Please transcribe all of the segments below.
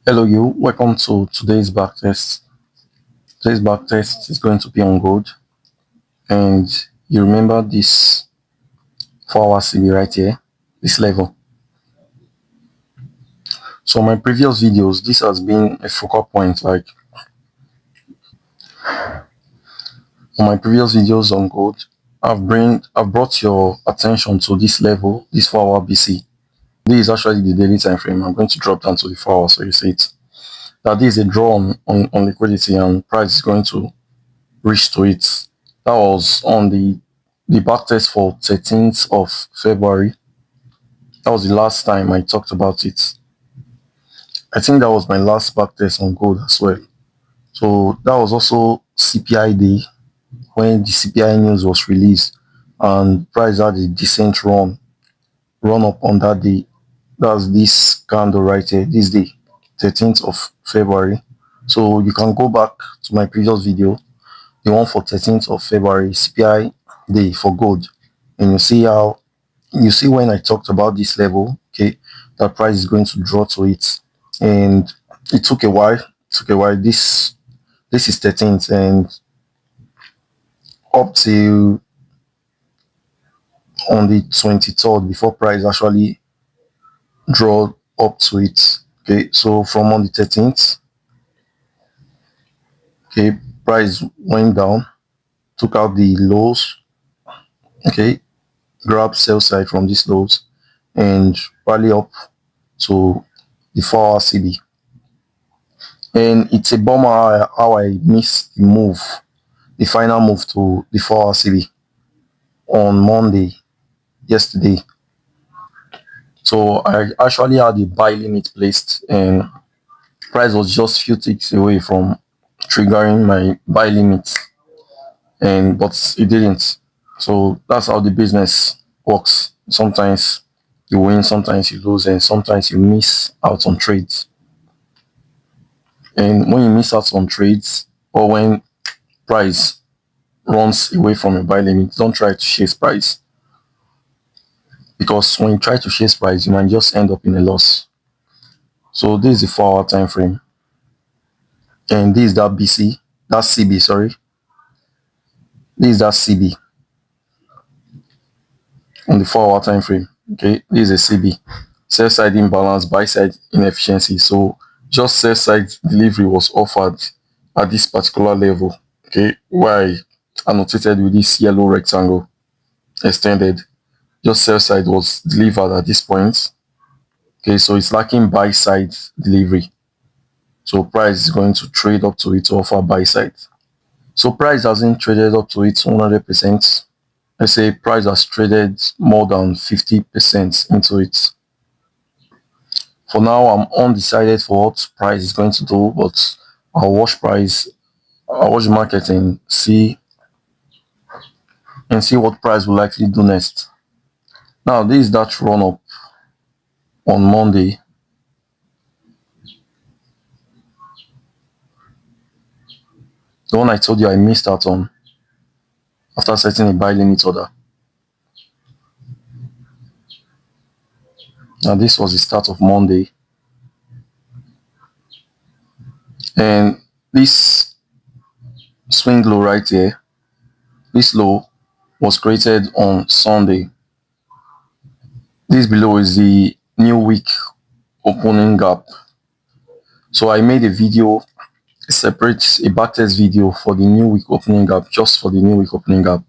Hello, you. Welcome to today's backtest. Today's backtest is going to be on gold, and you remember this 4 hour CB right here, this level. So my previous videos, this has been a focal point. Like on my previous videos on gold, I've brought your attention to this level, this 4 hour BC. This is actually the daily time frame. I'm going to drop down to the 4 hours so you see it. That this is a draw on liquidity and price is going to reach to it. That was on the backtest for 13th of February. That was the last time I talked about it. I think that was my last backtest on gold as well. So that was also CPI day when the CPI news was released and price had a decent run up on that day. That's this candle right here, this day, 13th of February. So you can go back to my previous video, the one for 13th of February, CPI day for gold, and you see when I talked about this level, okay, that price is going to draw to it, and it took a while. It took a while. This is 13th, and up till on the 23rd before price actually draw up to it. Okay, so from on the 13th, okay, price went down, took out the lows, okay, grab sell side from these lows, and rally up to the 4 hour CB. And it's a bummer how I missed the move, the final move to the 4 hour CB on Monday, yesterday. So I actually had a buy limit placed, and price was just few ticks away from triggering my buy limit, and but it didn't. So that's how the business works. Sometimes you win, sometimes you lose, and sometimes you miss out on trades. And when you miss out on trades, or when price runs away from your buy limit, don't try to chase price, because when you try to chase price, you might just end up in a loss. So this is the 4 hour time frame, and this is that BC, that CB, sorry, this is that CB on the 4 hour time frame. Okay, this is a CB, sell side imbalance, buy side inefficiency. So just sell side delivery was offered at this particular level. Okay, where I annotated with this yellow rectangle extended. Just sell side was delivered at this point. Okay, so it's lacking buy side delivery. So price is going to trade up to it to offer buy side. So price hasn't traded up to it 100%. Let's say price has traded more than 50% into it. For now, I'm undecided for what price is going to do, but I'll watch the market and see what price will likely do next. Now, this is that run up on Monday. The one I told you I missed out on after setting a buy limit order. Now, this was the start of Monday. And this swing low right here, this low was created on Sunday. This below is the new week opening gap. So I made a video, a backtest video for the new week opening gap, just for the new week opening gap.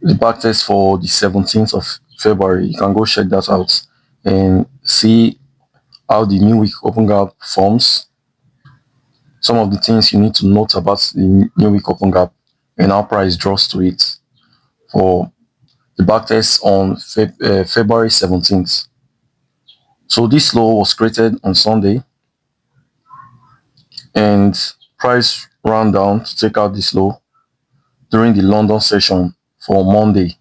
The backtest for the 17th of February. You can go check that out and see how the new week open gap forms. Some of the things you need to note about the new week open gap and how price draws to it for the backtest on February 17th. So this low was created on Sunday, and price ran down to take out this low during the London session for Monday.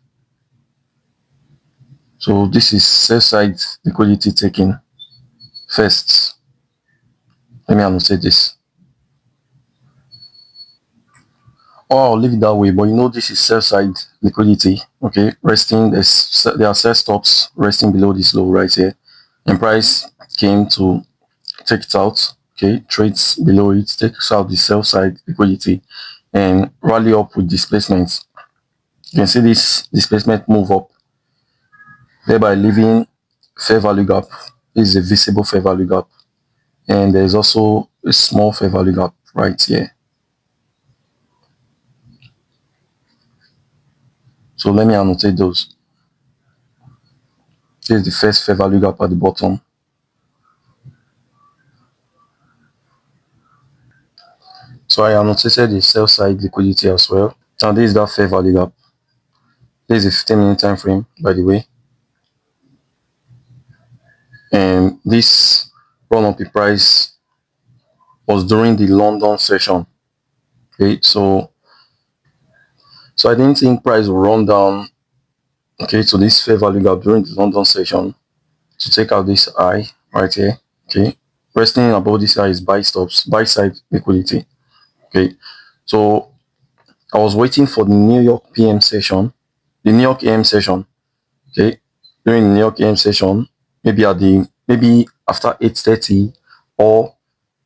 So this is sell side liquidity taking first. Let me annotate this. Or I'll leave it that way, but you know this is sell side liquidity. Okay, resting, there are sell stops resting below this low right here, and price came to take it out, okay, trades below it, takes out the sell side liquidity and rally up with displacement. You can see this displacement move up, thereby leaving fair value gap. This is a visible fair value gap, and there's also a small fair value gap right here. So let me annotate those. This is the first fair value gap at the bottom. So I annotated the sell side liquidity as well. Now this is that fair value gap. This is a 15-minute time frame, by the way. And this run up in price was during the London session. Okay, so I didn't think price will run down, okay, to this fair value gap during the London session to take out this high right here. Okay, resting above this high is buy stops, buy side liquidity. Okay, so I was waiting for the New York PM session, the New York AM session. Okay, during the New York AM session, maybe after 8:30 or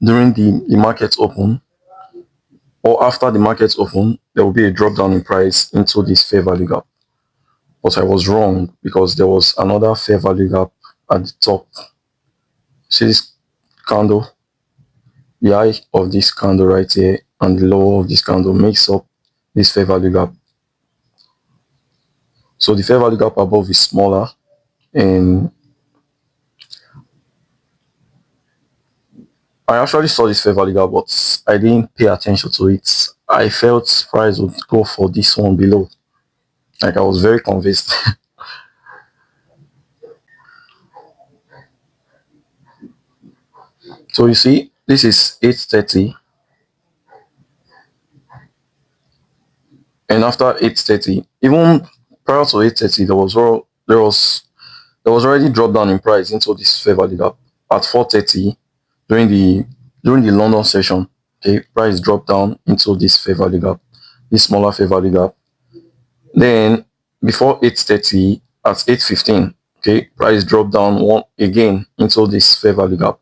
during the market open, or after the market open, there will be a drop down in price into this fair value gap. But I was wrong because there was another fair value gap at the top. See this candle? The high of this candle right here and the low of this candle makes up this fair value gap. So the fair value gap above is smaller, and I actually saw this fair value gap, but I didn't pay attention to it. I felt price would go for this one below. Like, I was very convinced. So you see, this is 8:30, and after 8:30, even prior to 8:30, there was already drop down in price into this fair value gap at 4:30 during the London session. Okay, price dropped down into this fair value gap, this smaller fair value gap. Then before 8:30, at 8:15, okay, price dropped down one again into this fair value gap.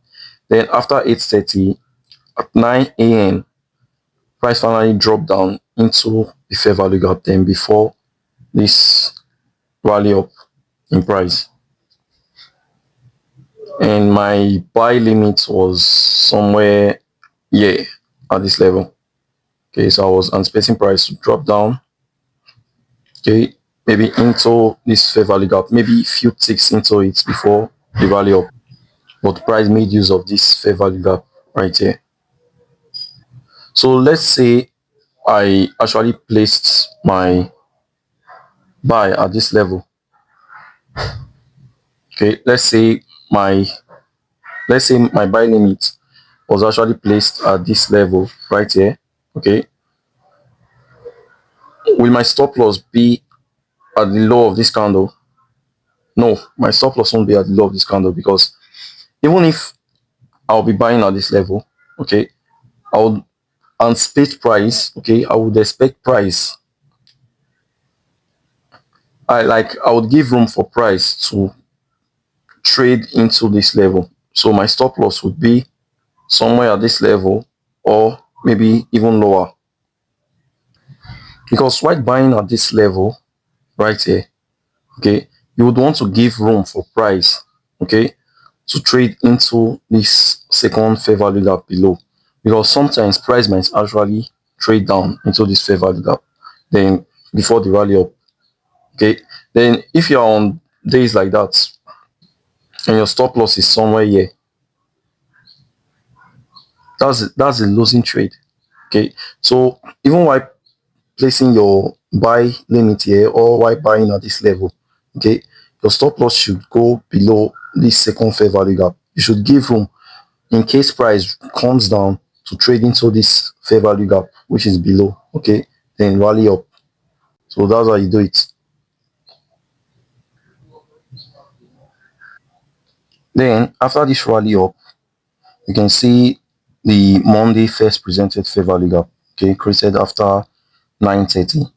Then after 8:30, at 9 a.m., price finally dropped down into the fair value gap. Then before this rally up in price, and my buy limit was somewhere here at this level. Okay, so I was anticipating price to drop down, okay, maybe into this fair value gap, maybe few ticks into it before the rally up, but price made use of this fair value gap right here. So let's say I actually placed my buy at this level. Okay, let's say my buy limit was actually placed at this level right here. Okay, will my stop loss be at the low of this candle? No, my stop loss won't be at the low of this candle, because even if I'll be buying at this level, okay, I would anticipate price, okay, I would expect price. I would give room for price to trade into this level. So my stop loss would be somewhere at this level, or maybe even lower. Because while buying at this level right here, okay, you would want to give room for price, okay, to trade into this second fair value gap below, because sometimes price might actually trade down into this fair value gap then before the rally up. Okay, then if you're on days like that and your stop loss is somewhere here, that's a losing trade. Okay, so even while placing your buy limit here, or while buying at this level, okay, your stop loss should go below this second fair value gap. You should give room in case price comes down to trade into this fair value gap, which is below, okay, then rally up. So that's how you do it. Then after this rally up, you can see the Monday first presented fair value gap, okay, created after 9:30.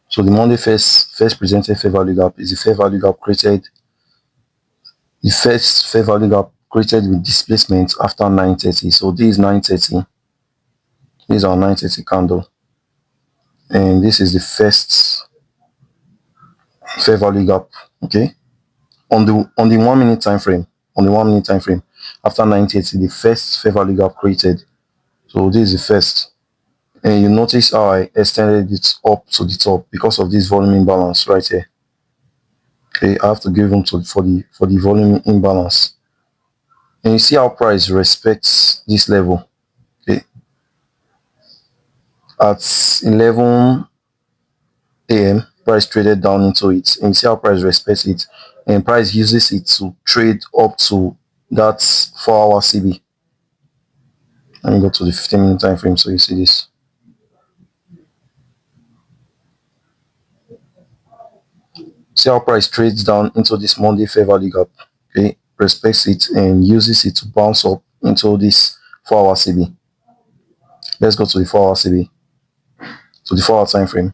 So the Monday first presented fair value gap is the fair value gap created the first fair value gap created with displacement after 9:30. So this is 9:30. This is our 9:30 candle, and this is the first fair value gap. Okay, on the 1 minute time frame, after 9:30, the first fair value gap created. So this is the first, and you notice how I extended it up to the top because of this volume imbalance right here. Okay, I have to give them to for the volume imbalance, and you see how price respects this level. Okay, at 11 a.m. price traded down into it, and you see how price respects it, and price uses it to trade up to that 4-hour CB. Let me go to the 15-minute time frame so you see this. See how price trades down into this Monday fair value gap. Okay, respects it and uses it to bounce up into this 4-hour CB. Let's go to the 4-hour CB, to the 4-hour time frame.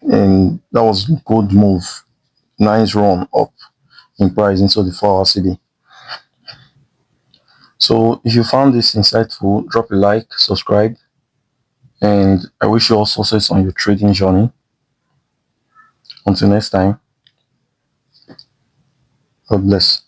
And that was a good move. Nice run up in price into the 4-hour CB. So if you found this insightful, drop a like, subscribe, and I wish you all success on your trading journey. Until next time, God bless.